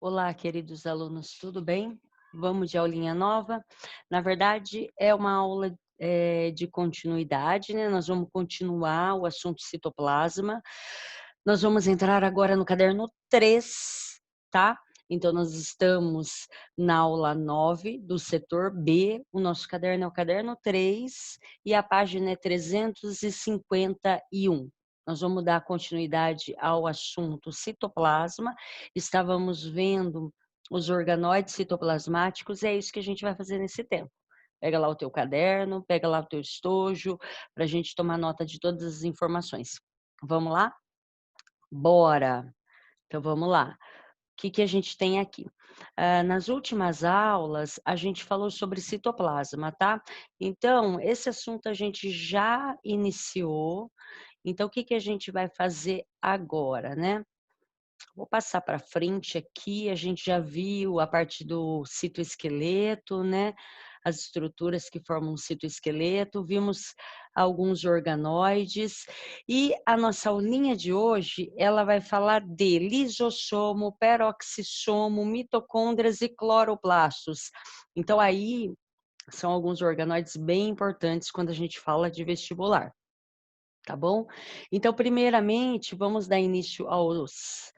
Olá, queridos alunos, tudo bem? Vamos de aulinha nova? Na verdade, é uma aula, de continuidade, né, nós vamos continuar o assunto citoplasma. Nós vamos entrar agora no caderno 3, tá? Então nós estamos na aula 9 do setor B, o nosso caderno é o caderno 3 e a página é 351. Nós vamos dar continuidade ao assunto citoplasma. Estávamos vendo os organóides citoplasmáticos, é isso que a gente vai fazer nesse tempo. Pega lá o teu caderno, pega lá o teu estojo, para a gente tomar nota de todas as informações. Vamos lá? Bora! Então vamos lá. O que a gente tem aqui? Nas últimas aulas, a gente falou sobre citoplasma, tá? Então, esse assunto a gente já iniciou. Então, o que a gente vai fazer agora, né? Vou passar para frente aqui, a gente já viu a parte do citoesqueleto, né, as estruturas que formam o citoesqueleto, vimos alguns organoides, e a nossa aulinha de hoje, ela vai falar de lisossomo, peroxissomo, mitocôndrias e cloroplastos. Então aí, são alguns organoides bem importantes quando a gente fala de vestibular, tá bom? Então, primeiramente, vamos dar início aos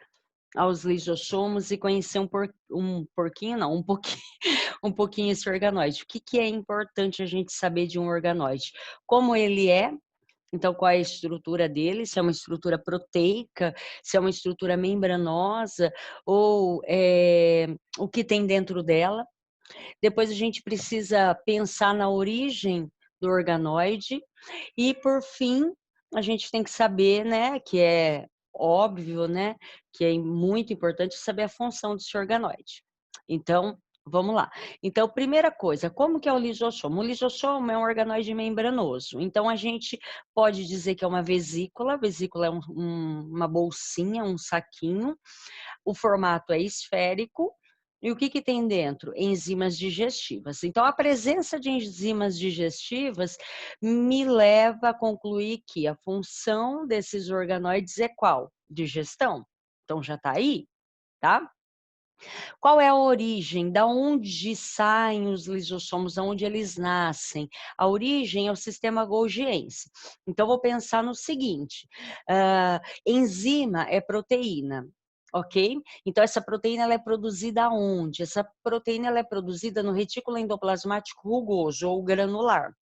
lisossomos e conhecer um porquinho, não, um pouquinho, um pouquinho esse organoide. O que é importante a gente saber de um organoide? Como ele é, então qual é a estrutura dele, se é uma estrutura proteica, se é uma estrutura membranosa, ou o que tem dentro dela. Depois a gente precisa pensar na origem do organoide e, por fim, a gente tem que saber, né, que é óbvio, né, que é muito importante saber a função desse organoide. Então, vamos lá. Então, primeira coisa, como que é o lisossomo? O lisossomo é um organoide membranoso. Então, a gente pode dizer que é uma vesícula. A vesícula é uma bolsinha, um saquinho. O formato é esférico. E o que tem dentro? Enzimas digestivas. Então, a presença de enzimas digestivas me leva a concluir que a função desses organoides é qual? Digestão. Então, já está aí, tá? Qual é a origem? Da onde saem os lisossomos? Aonde eles nascem? A origem é o sistema Golgiense. Então, vou pensar no seguinte: enzima é proteína. Ok? Então, essa proteína ela é produzida aonde? Essa proteína ela é produzida no retículo endoplasmático rugoso ou granular.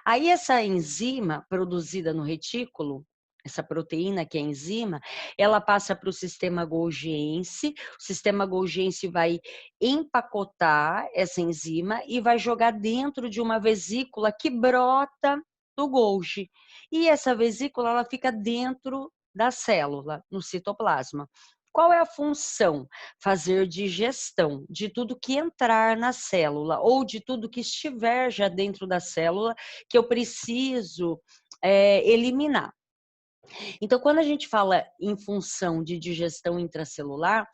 Aí essa enzima produzida no retículo, essa proteína que é a enzima, ela passa para o sistema Golgiense, o sistema Golgiense vai empacotar essa enzima e vai jogar dentro de uma vesícula que brota do Golgi. E essa vesícula ela fica dentro da célula, no citoplasma. Qual é a função? Fazer digestão de tudo que entrar na célula ou de tudo que estiver já dentro da célula que eu preciso eliminar. Então, quando a gente fala em função de digestão intracelular,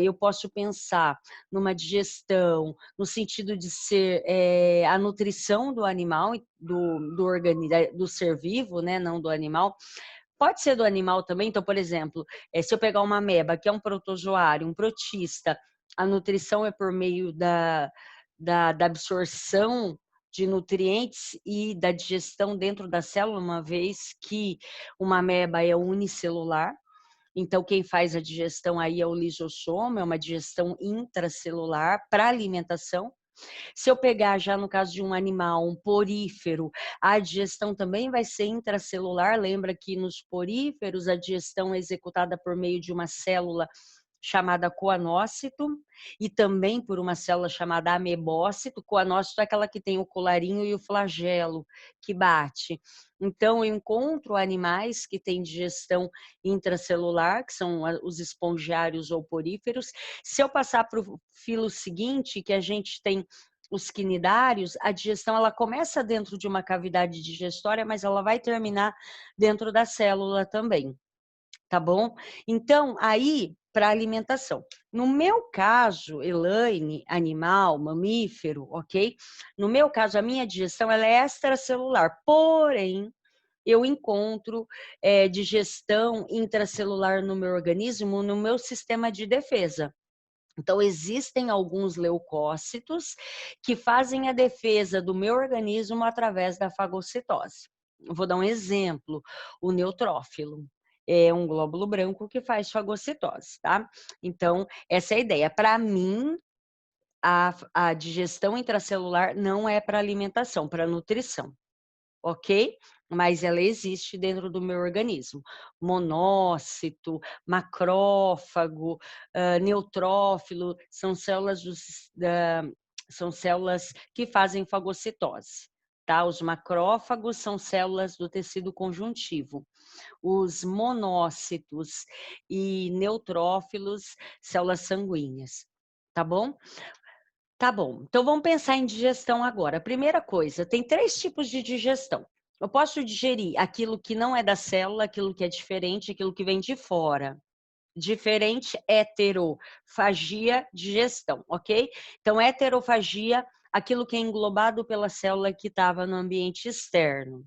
eu posso pensar numa digestão, no sentido de ser a nutrição do animal, do ser vivo, né, não do animal. Pode ser do animal também, então, por exemplo, se eu pegar uma ameba, que é um protozoário, um protista, a nutrição é por meio da absorção de nutrientes e da digestão dentro da célula, uma vez que uma ameba é unicelular. Então, quem faz a digestão aí é o lisossomo, é uma digestão intracelular para alimentação. Se eu pegar já no caso de um animal, um porífero, a digestão também vai ser intracelular. Lembra que nos poríferos a digestão é executada por meio de uma célula chamada coanócito e também por uma célula chamada amebócito. Coanócito é aquela que tem o colarinho e o flagelo que bate. Então, eu encontro animais que têm digestão intracelular, que são os espongiários ou poríferos. Se eu passar para o filo seguinte, que a gente tem os quinidários, a digestão ela começa dentro de uma cavidade digestória, mas ela vai terminar dentro da célula também, tá bom? Então, aí, para alimentação. No meu caso, Elaine, animal, mamífero, ok? No meu caso, a minha digestão ela é extracelular, porém, eu encontro digestão intracelular no meu organismo, no meu sistema de defesa. Então, existem alguns leucócitos que fazem a defesa do meu organismo através da fagocitose. Vou dar um exemplo, o neutrófilo. É um glóbulo branco que faz fagocitose, tá? Então, essa é a ideia. Para mim, a digestão intracelular não é para alimentação, para nutrição, ok? Mas ela existe dentro do meu organismo. Monócito, macrófago, neutrófilo, são células que fazem fagocitose. Tá? Os macrófagos são células do tecido conjuntivo. Os monócitos e neutrófilos, células sanguíneas. Tá bom? Tá bom, então vamos pensar em digestão agora. Primeira coisa, tem 3 tipos de digestão. Eu posso digerir aquilo que não é da célula, aquilo que é diferente, aquilo que vem de fora. Diferente, heterofagia, digestão, ok? Então, heterofagia, aquilo que é englobado pela célula que estava no ambiente externo.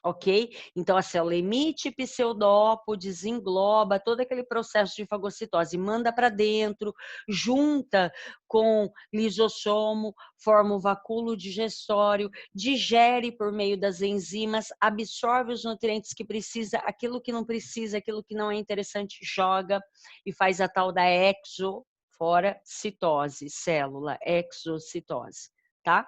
Ok? Então, a célula emite pseudópodo, desengloba todo aquele processo de fagocitose, manda para dentro, junta com lisossomo, forma o vacúolo digestório, digere por meio das enzimas, absorve os nutrientes que precisa, aquilo que não precisa, aquilo que não é interessante, joga e faz a tal da fora citose, célula, exocitose, tá?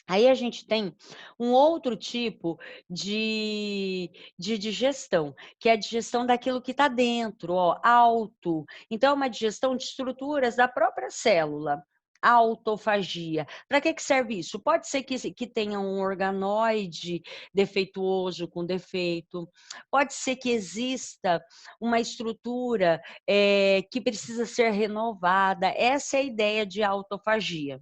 Aí a gente tem um outro tipo de digestão, que é a digestão daquilo que está dentro, ó, auto. Então, é uma digestão de estruturas da própria célula. Autofagia. Para que serve isso? Pode ser que tenha um organoide defeituoso com defeito, pode ser que exista uma estrutura que precisa ser renovada. Essa é a ideia de autofagia.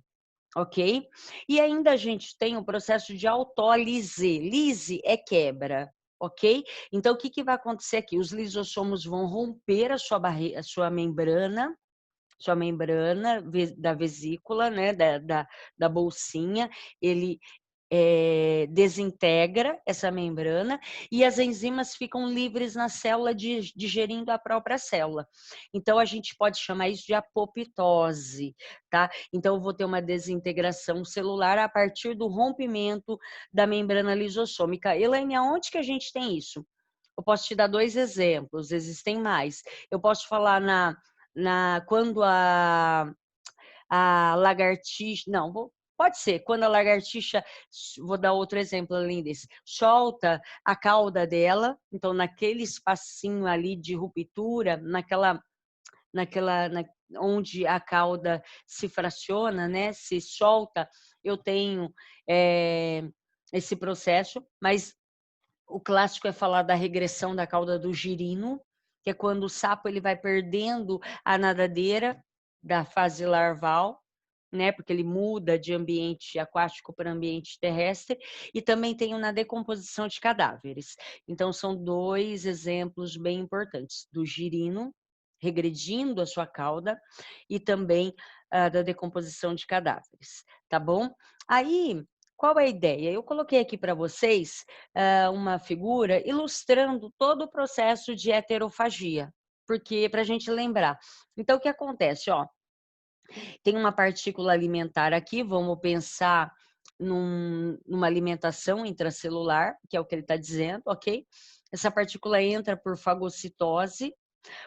Ok? E ainda a gente tem o processo de autólise. Lise é quebra, ok? Então, o que vai acontecer aqui? Os lisossomos vão romper a sua membrana da vesícula, né, da bolsinha, ele desintegra essa membrana e as enzimas ficam livres na célula, digerindo a própria célula. Então, a gente pode chamar isso de apoptose, tá? Então, eu vou ter uma desintegração celular a partir do rompimento da membrana lisossômica. Elaine, aonde que a gente tem isso? Eu posso te dar 2 exemplos, existem mais. Eu posso falar quando a lagartixa, não, pode ser, quando a lagartixa, vou dar outro exemplo além desse, solta a cauda dela, então naquele espacinho ali de ruptura, onde a cauda se fraciona, né, se solta, eu tenho esse processo, mas o clássico é falar da regressão da cauda do girino, que é quando o sapo ele vai perdendo a nadadeira da fase larval, né? Porque ele muda de ambiente aquático para ambiente terrestre, e também tem na decomposição de cadáveres. Então, são 2 exemplos bem importantes, do girino regredindo a sua cauda e também da decomposição de cadáveres, tá bom? Aí, qual é a ideia? Eu coloquei aqui para vocês uma figura ilustrando todo o processo de heterofagia, porque para a gente lembrar. Então, o que acontece? Ó, tem uma partícula alimentar aqui, vamos pensar numa alimentação intracelular, que é o que ele está dizendo, ok? Essa partícula entra por fagocitose.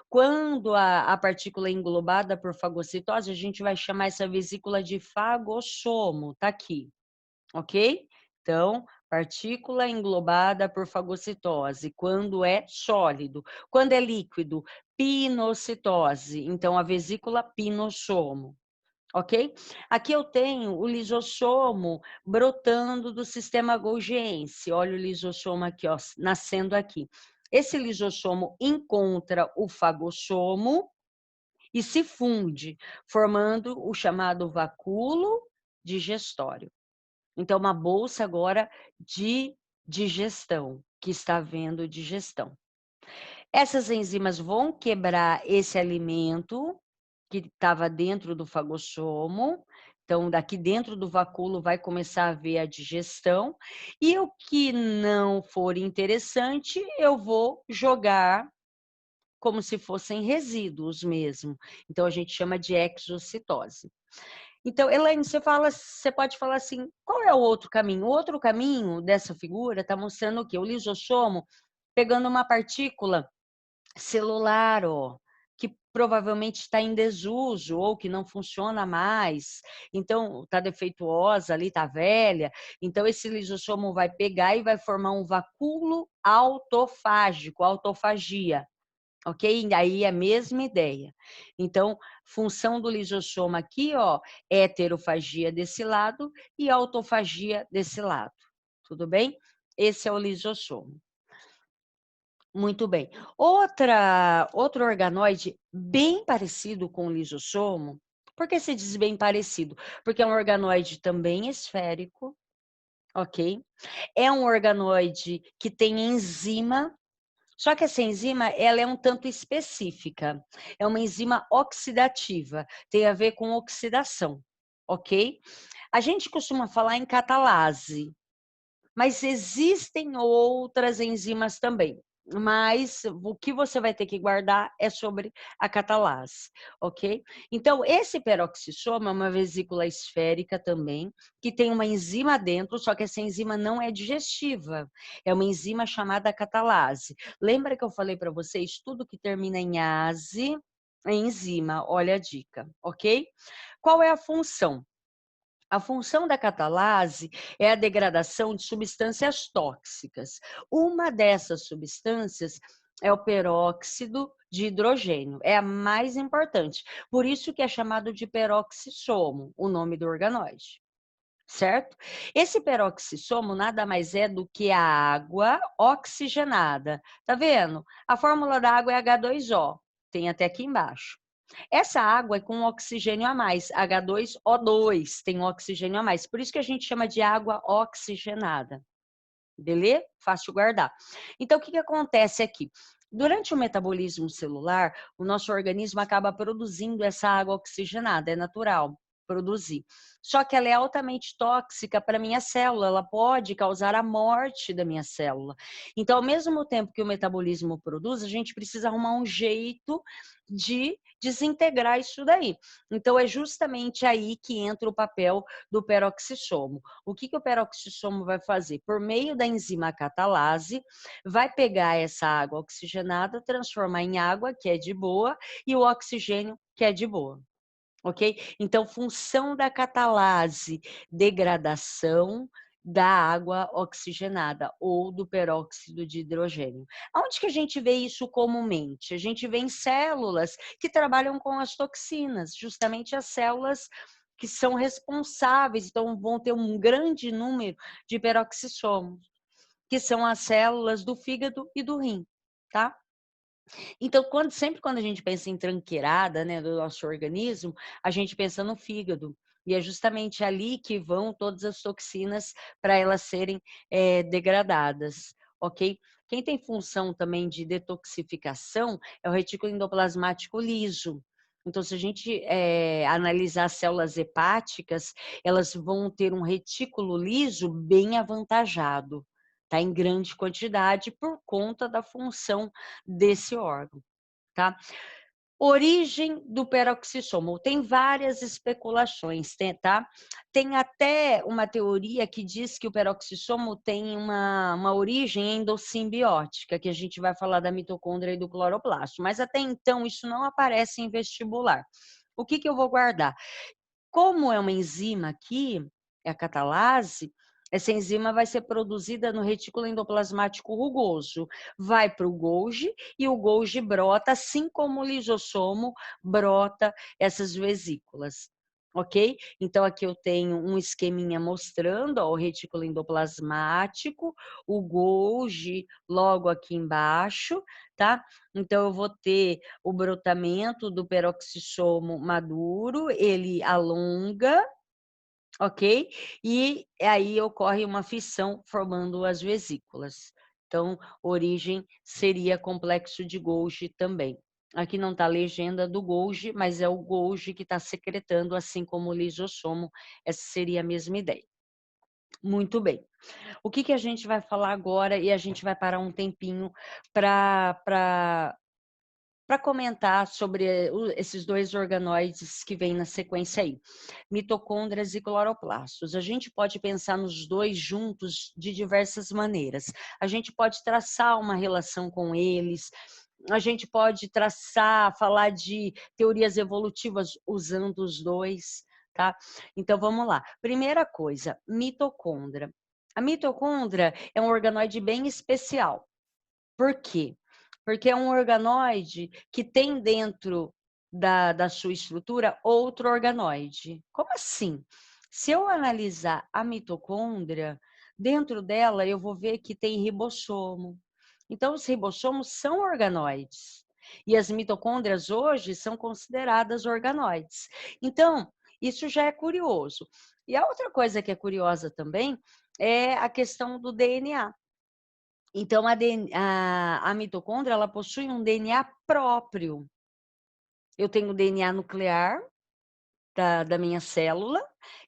Quando a partícula é englobada por fagocitose, a gente vai chamar essa vesícula de fagossomo, tá aqui, ok? Então, partícula englobada por fagocitose, quando é sólido. Quando é líquido, pinocitose, então a vesícula pinossomo. Ok? Aqui eu tenho o lisossomo brotando do sistema golgiense. Olha o lisossomo aqui, ó, nascendo aqui. Esse lisossomo encontra o fagossomo e se funde, formando o chamado vacúolo digestório. Então, uma bolsa agora de digestão, que está havendo digestão. Essas enzimas vão quebrar esse alimento que estava dentro do fagossomo. Então, daqui dentro do vacúolo vai começar a haver a digestão. E o que não for interessante, eu vou jogar como se fossem resíduos mesmo. Então, a gente chama de exocitose. Então, Elaine, você pode falar assim, qual é o outro caminho? O outro caminho dessa figura está mostrando o quê? O lisossomo pegando uma partícula celular, ó, que provavelmente está em desuso ou que não funciona mais, então está defeituosa ali, está velha, então esse lisossomo vai pegar e vai formar um vacúolo autofágico, autofagia, ok? Aí é a mesma ideia. Então, função do lisossomo aqui, ó, heterofagia desse lado e autofagia desse lado, tudo bem? Esse é o lisossomo. Muito bem. Outro organoide bem parecido com o lisossomo, por que se diz bem parecido? Porque é um organoide também esférico, ok? É um organoide que tem enzima, só que essa enzima, ela é um tanto específica. É uma enzima oxidativa, tem a ver com oxidação, ok? A gente costuma falar em catalase, mas existem outras enzimas também. Mas o que você vai ter que guardar é sobre a catalase, ok? Então, esse peroxissoma é uma vesícula esférica também, que tem uma enzima dentro, só que essa enzima não é digestiva. É uma enzima chamada catalase. Lembra que eu falei para vocês, tudo que termina em ase é enzima, olha a dica, ok? Qual é a função? A função da catalase é a degradação de substâncias tóxicas. Uma dessas substâncias é o peróxido de hidrogênio, é a mais importante. Por isso que é chamado de peroxissomo, o nome do organoide, certo? Esse peroxissomo nada mais é do que a água oxigenada. Tá vendo? A fórmula da água é H2O, tem até aqui embaixo. Essa água é com oxigênio a mais, H2O2, tem um oxigênio a mais. Por isso que a gente chama de água oxigenada. Beleza? Fácil guardar. Então, o que acontece aqui? Durante o metabolismo celular, o nosso organismo acaba produzindo essa água oxigenada, é natural produzir. Só que ela é altamente tóxica para a minha célula, ela pode causar a morte da minha célula. Então, ao mesmo tempo que o metabolismo produz, a gente precisa arrumar um jeito de desintegrar isso daí. Então, é justamente aí que entra o papel do peroxissomo. O que o peroxissomo vai fazer? Por meio da enzima catalase, vai pegar essa água oxigenada, transformar em água, que é de boa, e o oxigênio, que é de boa. Ok? Então, função da catalase, degradação da água oxigenada ou do peróxido de hidrogênio. Onde que a gente vê isso comumente? A gente vê em células que trabalham com as toxinas, justamente as células que são responsáveis, então vão ter um grande número de peroxissomos, que são as células do fígado e do rim, tá? Então, sempre quando a gente pensa em tranqueirada, né, do nosso organismo, a gente pensa no fígado. E é justamente ali que vão todas as toxinas para elas serem degradadas, ok? Quem tem função também de detoxificação é o retículo endoplasmático liso. Então, se a gente analisar as células hepáticas, elas vão ter um retículo liso bem avantajado, tá? Em grande quantidade por conta da função desse órgão, tá? Origem do peroxissomo. Tem várias especulações, tá? Tem até uma teoria que diz que o peroxissomo tem uma origem endossimbiótica, que a gente vai falar da mitocôndria e do cloroplasto, mas até então isso não aparece em vestibular. O que eu vou guardar? Como é uma enzima aqui, é a catalase, essa enzima vai ser produzida no retículo endoplasmático rugoso, vai para o Golgi e o Golgi brota, assim como o lisossomo brota essas vesículas. Ok? Então, aqui eu tenho um esqueminha mostrando ó, o retículo endoplasmático, o Golgi logo aqui embaixo, tá? Então, eu vou ter o brotamento do peroxissomo maduro, ele alonga, ok? E aí ocorre uma fissão formando as vesículas. Então, origem seria complexo de Golgi também. Aqui não está a legenda do Golgi, mas é o Golgi que está secretando, assim como o lisossomo. Essa seria a mesma ideia. Muito bem. O que a gente vai falar agora e a gente vai parar um tempinho para para comentar sobre esses dois organoides que vêm na sequência aí, mitocôndrias e cloroplastos. A gente pode pensar nos dois juntos de diversas maneiras. A gente pode traçar uma relação com eles, a gente pode traçar, falar de teorias evolutivas usando os dois, tá? Então vamos lá. Primeira coisa, mitocôndria. A mitocôndria é um organoide bem especial. Por quê? Porque é um organoide que tem dentro da sua estrutura outro organoide. Como assim? Se eu analisar a mitocôndria, dentro dela eu vou ver que tem ribossomo. Então, os ribossomos são organoides. E as mitocôndrias hoje são consideradas organoides. Então, isso já é curioso. E a outra coisa que é curiosa também é a questão do DNA. Então, a mitocôndria, ela possui um DNA próprio. Eu tenho o DNA nuclear da minha célula,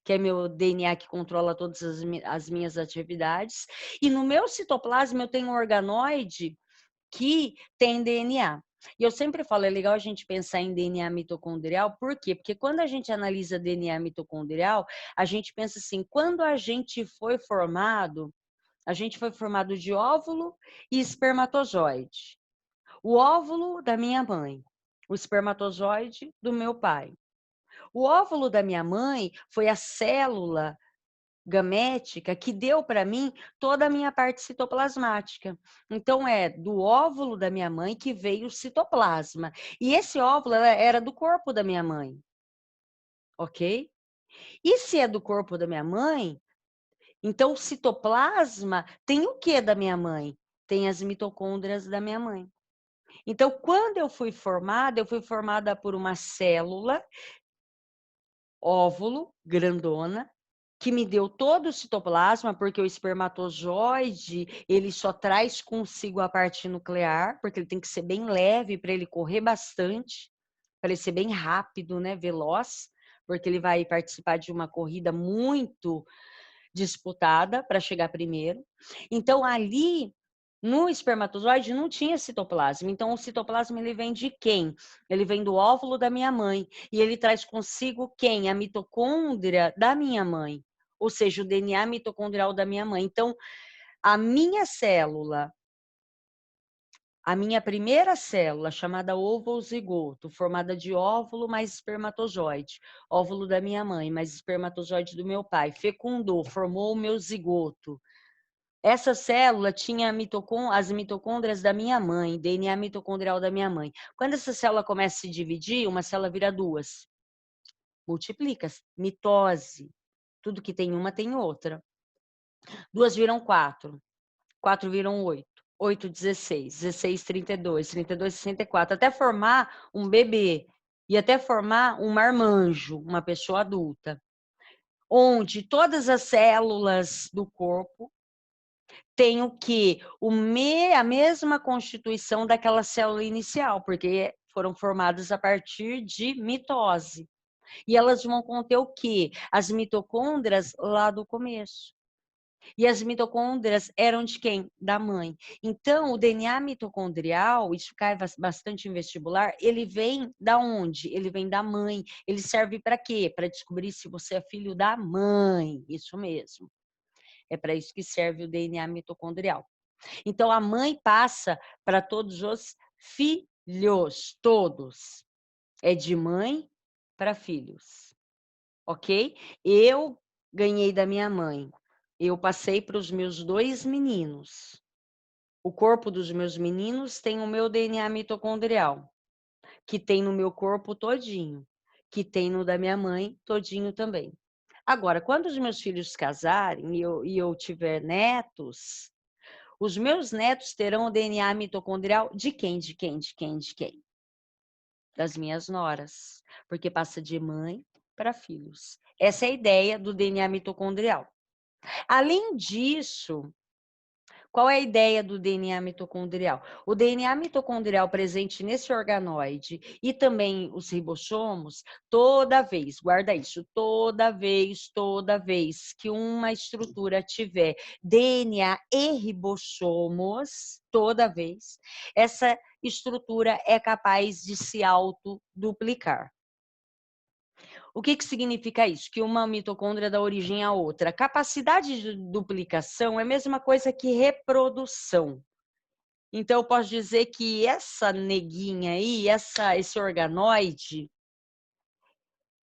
que é meu DNA que controla todas as minhas atividades, e no meu citoplasma eu tenho um organoide que tem DNA. E eu sempre falo, é legal a gente pensar em DNA mitocondrial, por quê? Porque quando a gente analisa DNA mitocondrial, a gente pensa assim, quando a gente foi formado de óvulo e espermatozoide. O óvulo da minha mãe, o espermatozoide do meu pai. O óvulo da minha mãe foi a célula gamética que deu para mim toda a minha parte citoplasmática. Então, é do óvulo da minha mãe que veio o citoplasma. E esse óvulo era do corpo da minha mãe, ok? E se é do corpo da minha mãe, então, o citoplasma tem o que da minha mãe? Tem as mitocôndrias da minha mãe. Então, quando eu fui formada por uma célula, óvulo, grandona, que me deu todo o citoplasma, porque o espermatozoide, ele só traz consigo a parte nuclear, porque ele tem que ser bem leve para ele correr bastante, para ele ser bem rápido, né, veloz, porque ele vai participar de uma corrida muito disputada para chegar primeiro. Então, ali no espermatozoide não tinha citoplasma. Então, o citoplasma ele vem de quem? Ele vem do óvulo da minha mãe. E ele traz consigo quem? A mitocôndria da minha mãe. Ou seja, o DNA mitocondrial da minha mãe. Então, a minha célula, a minha primeira célula, chamada ovozigoto, formada de óvulo mais espermatozoide, óvulo da minha mãe mais espermatozoide do meu pai, fecundou, formou o meu zigoto. Essa célula tinha as mitocôndrias da minha mãe, DNA mitocondrial da minha mãe. Quando essa célula começa a se dividir, uma célula vira duas. Multiplica, mitose. Tudo que tem uma tem outra. Duas viram quatro. Quatro viram oito. 8, 16. 16, 32. 32, 64. Até formar um bebê. E até formar um marmanjo, uma pessoa adulta. Onde todas as células do corpo têm o quê? A mesma constituição daquela célula inicial, porque foram formadas a partir de mitose. E elas vão conter o quê? As mitocôndrias lá do começo. E as mitocôndrias eram de quem? Da mãe. Então, o DNA mitocondrial, isso cai bastante em vestibular, ele vem da onde? Ele vem da mãe. Ele serve para quê? Para descobrir se você é filho da mãe. Isso mesmo. É para isso que serve o DNA mitocondrial. Então, a mãe passa para todos os filhos, todos. É de mãe para filhos, ok? Eu ganhei da minha mãe. Eu passei para os meus dois meninos. O corpo dos meus meninos tem o meu DNA mitocondrial, que tem no meu corpo todinho, que tem no da minha mãe todinho também. Agora, quando os meus filhos casarem e eu tiver netos, os meus netos terão o DNA mitocondrial de quem? De quem? De quem? De quem? Das minhas noras, porque passa de mãe para filhos. Essa é a ideia do DNA mitocondrial. Além disso, Qual é a ideia do DNA mitocondrial? O DNA mitocondrial presente nesse organoide e também os ribossomos, toda vez, guarda isso, toda vez que uma estrutura tiver DNA e ribossomos, toda vez, essa estrutura é capaz de se autoduplicar. O que significa isso? Que uma mitocôndria dá origem à outra. Capacidade de duplicação é a mesma coisa que reprodução. Então, eu posso dizer que essa neguinha aí, esse organoide,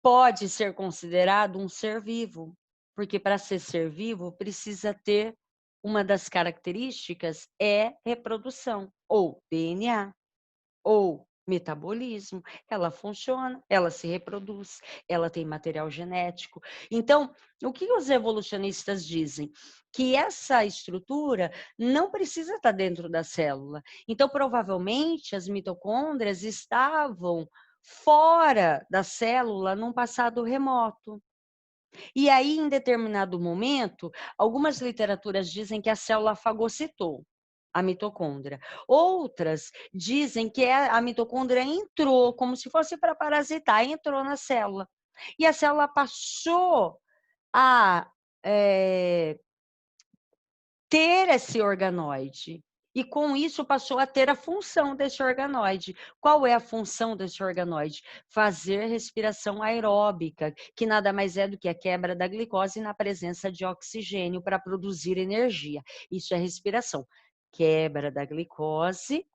pode ser considerado um ser vivo, porque para ser vivo precisa ter uma das características é reprodução, ou DNA. Ou metabolismo, ela funciona, ela se reproduz, ela tem material genético. Então, o que os evolucionistas dizem? Que essa estrutura não precisa estar dentro da célula. Então, provavelmente, as mitocôndrias estavam fora da célula num passado remoto. E aí, em determinado momento, algumas literaturas dizem que a célula fagocitou a mitocôndria. Outras dizem que a mitocôndria entrou, como se fosse para parasitar, entrou na célula. E a célula passou a ter esse organoide. E com isso passou a ter a função desse organoide. Qual é a função desse organoide? Fazer respiração aeróbica, que nada mais é do que a quebra da glicose na presença de oxigênio para produzir energia. Isso é respiração. Quebra da glicose,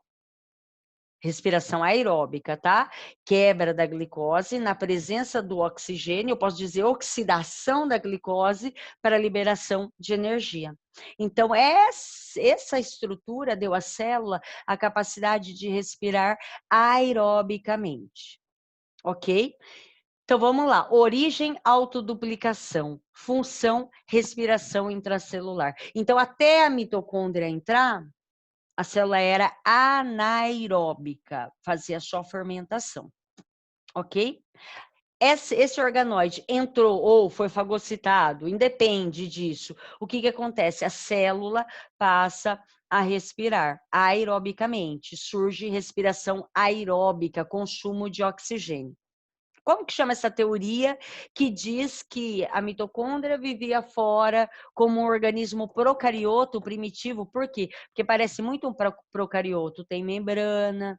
respiração aeróbica, tá? Quebra da glicose na presença do oxigênio, eu posso dizer oxidação da glicose para liberação de energia. Então, essa estrutura deu à célula a capacidade de respirar aerobicamente, ok? Então, vamos lá. Origem, autoduplicação. Função, respiração intracelular. Então, até a mitocôndria entrar, a célula era anaeróbica, fazia só fermentação, ok? Esse organoide entrou ou foi fagocitado, independe disso. O que acontece? A célula passa a respirar aerobicamente, surge respiração aeróbica, consumo de oxigênio. Como que chama essa teoria que diz que a mitocôndria vivia fora como um organismo procarioto primitivo? Por quê? Porque parece muito um procarioto. Tem membrana,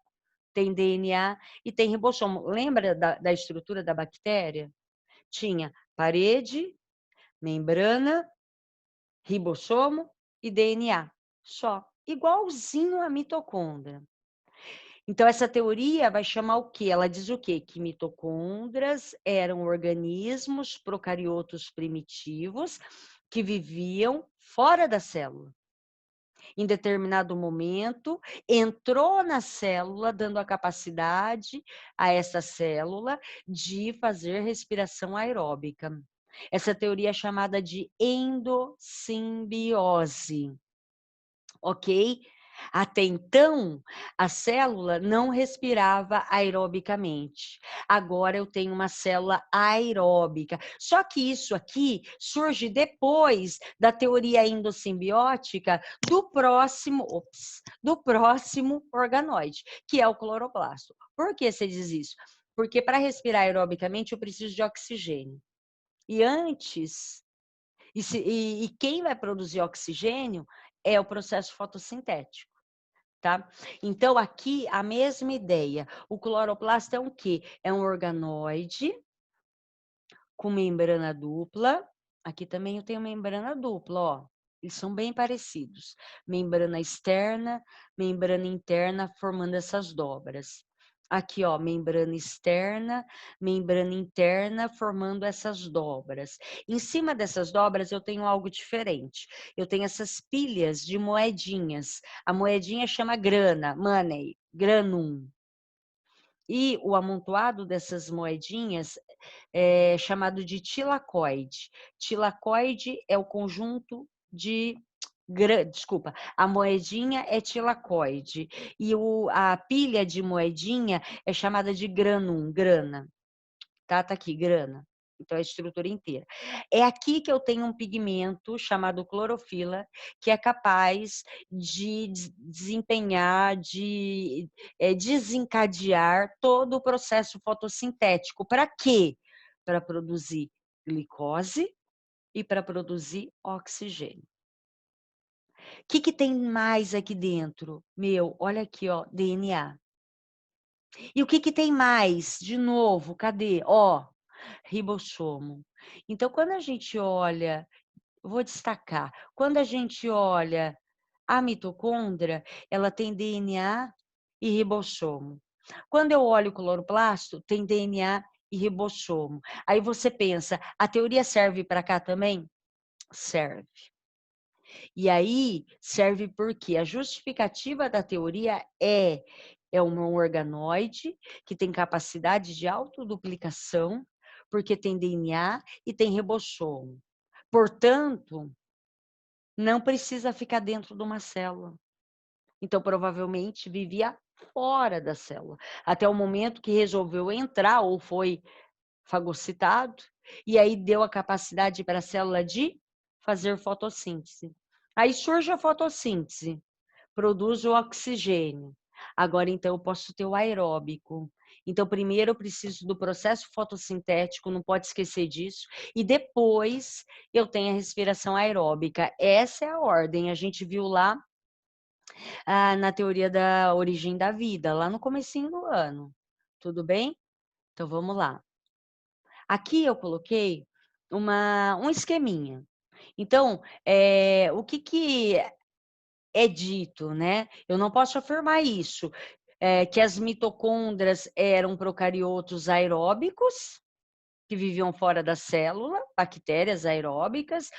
tem DNA e tem ribossomo. Lembra da estrutura da bactéria? Tinha parede, membrana, ribossomo e DNA. Só. Igualzinho a mitocôndria. Então, essa teoria vai chamar o quê? Ela diz o quê? Que mitocôndrias eram organismos procariotos primitivos que viviam fora da célula. Em determinado momento, entrou na célula, dando a capacidade a essa célula de fazer respiração aeróbica. Essa teoria é chamada de endossimbiose, ok? Até então, a célula não respirava aerobicamente. Agora eu tenho uma célula aeróbica. Só que isso aqui surge depois da teoria endossimbiótica do próximo organoide, que é o cloroplasto. Por que você diz isso? Porque para respirar aerobicamente eu preciso de oxigênio. E antes, e quem vai produzir oxigênio é o processo fotossintético. Tá? Então, aqui a mesma ideia. O cloroplasto é um quê? É um organoide com membrana dupla. Aqui também eu tenho membrana dupla, ó. Eles são bem parecidos. Membrana externa, membrana interna, formando essas dobras. Aqui, ó, membrana externa, membrana interna, formando essas dobras. Em cima dessas dobras eu tenho algo diferente. Eu tenho essas pilhas de moedinhas. A moedinha chama grana, money, granum. E o amontoado dessas moedinhas é chamado de tilacoide. Tilacoide é o conjunto de desculpa, a moedinha é tilacoide e a pilha de moedinha é chamada de granum, grana. Tá aqui, grana. Então, é a estrutura inteira. É aqui que eu tenho um pigmento chamado clorofila, que é capaz de desempenhar, desencadear todo o processo fotossintético. Para quê? Para produzir glicose e para produzir oxigênio. O que que tem mais aqui dentro? Meu, olha aqui, ó, DNA. E o que que tem mais? De novo, cadê? Ó, ribossomo. Então, quando a gente olha, eu vou destacar, quando a gente olha a mitocôndria, ela tem DNA e ribossomo. Quando eu olho o cloroplasto, tem DNA e ribossomo. Aí você pensa, a teoria serve para cá também? Serve. E aí serve porque a justificativa da teoria é um organoide que tem capacidade de autoduplicação, porque tem DNA e tem ribossomo. Portanto, não precisa ficar dentro de uma célula. Então, provavelmente, vivia fora da célula, até o momento que resolveu entrar ou foi fagocitado, e aí deu a capacidade para a célula de fazer fotossíntese. Aí surge a fotossíntese, produz o oxigênio. Agora, então, eu posso ter o aeróbico. Então, primeiro eu preciso do processo fotossintético, não pode esquecer disso, e depois eu tenho a respiração aeróbica. Essa é a ordem, a gente viu lá na teoria da origem da vida, lá no comecinho do ano. Tudo bem? Então, vamos lá. Aqui eu coloquei um esqueminha. Então, o que que é dito, né? Eu não posso afirmar isso, que as mitocôndrias eram procariotos aeróbicos, que viviam fora da célula, bactérias aeróbicas.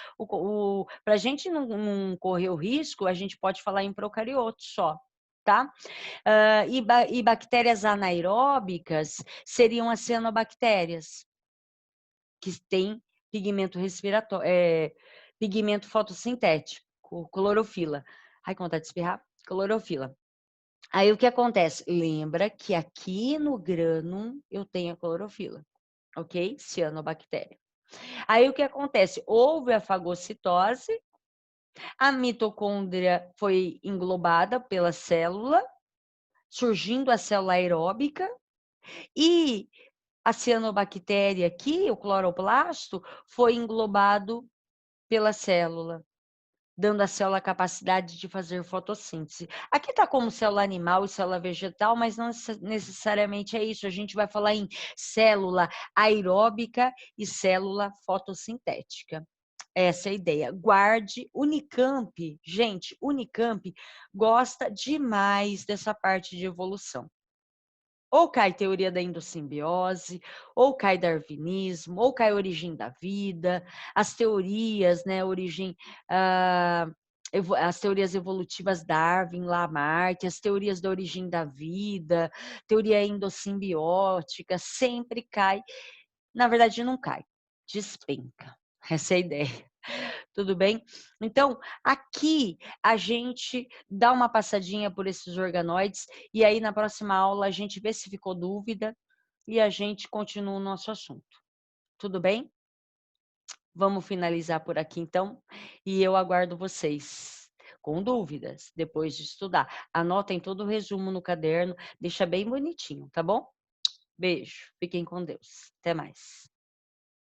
Para a gente não correr o risco, a gente pode falar em procariotos só, tá? E bactérias anaeróbicas seriam as cianobactérias, que têm pigmento respiratório, pigmento fotossintético, clorofila. Ai, com vontade de espirrar, clorofila. Aí o que acontece? Lembra que aqui no grânum eu tenho a clorofila, ok? Cianobactéria. Aí o que acontece? Houve a fagocitose, a mitocôndria foi englobada pela célula, surgindo a célula aeróbica, e a cianobactéria aqui, o cloroplasto, foi englobado pela célula, dando à célula a capacidade de fazer fotossíntese. Aqui está como célula animal e célula vegetal, mas não necessariamente é isso. A gente vai falar em célula aeróbica e célula fotossintética. Essa é a ideia. Guarde Unicamp. Gente, Unicamp gosta demais dessa parte de evolução. Ou cai teoria da endossimbiose, ou cai darwinismo, ou cai origem da vida, as teorias, né, as teorias evolutivas Darwin, Lamarck, as teorias da origem da vida, teoria endossimbiótica, sempre cai. Na verdade, não cai, despenca. Essa é a ideia. Tudo bem? Então, aqui a gente dá uma passadinha por esses organoides e aí na próxima aula a gente vê se ficou dúvida e a gente continua o nosso assunto. Tudo bem? Vamos finalizar por aqui então e eu aguardo vocês com dúvidas depois de estudar. Anotem todo o resumo no caderno, deixa bem bonitinho, tá bom? Beijo, fiquem com Deus. Até mais.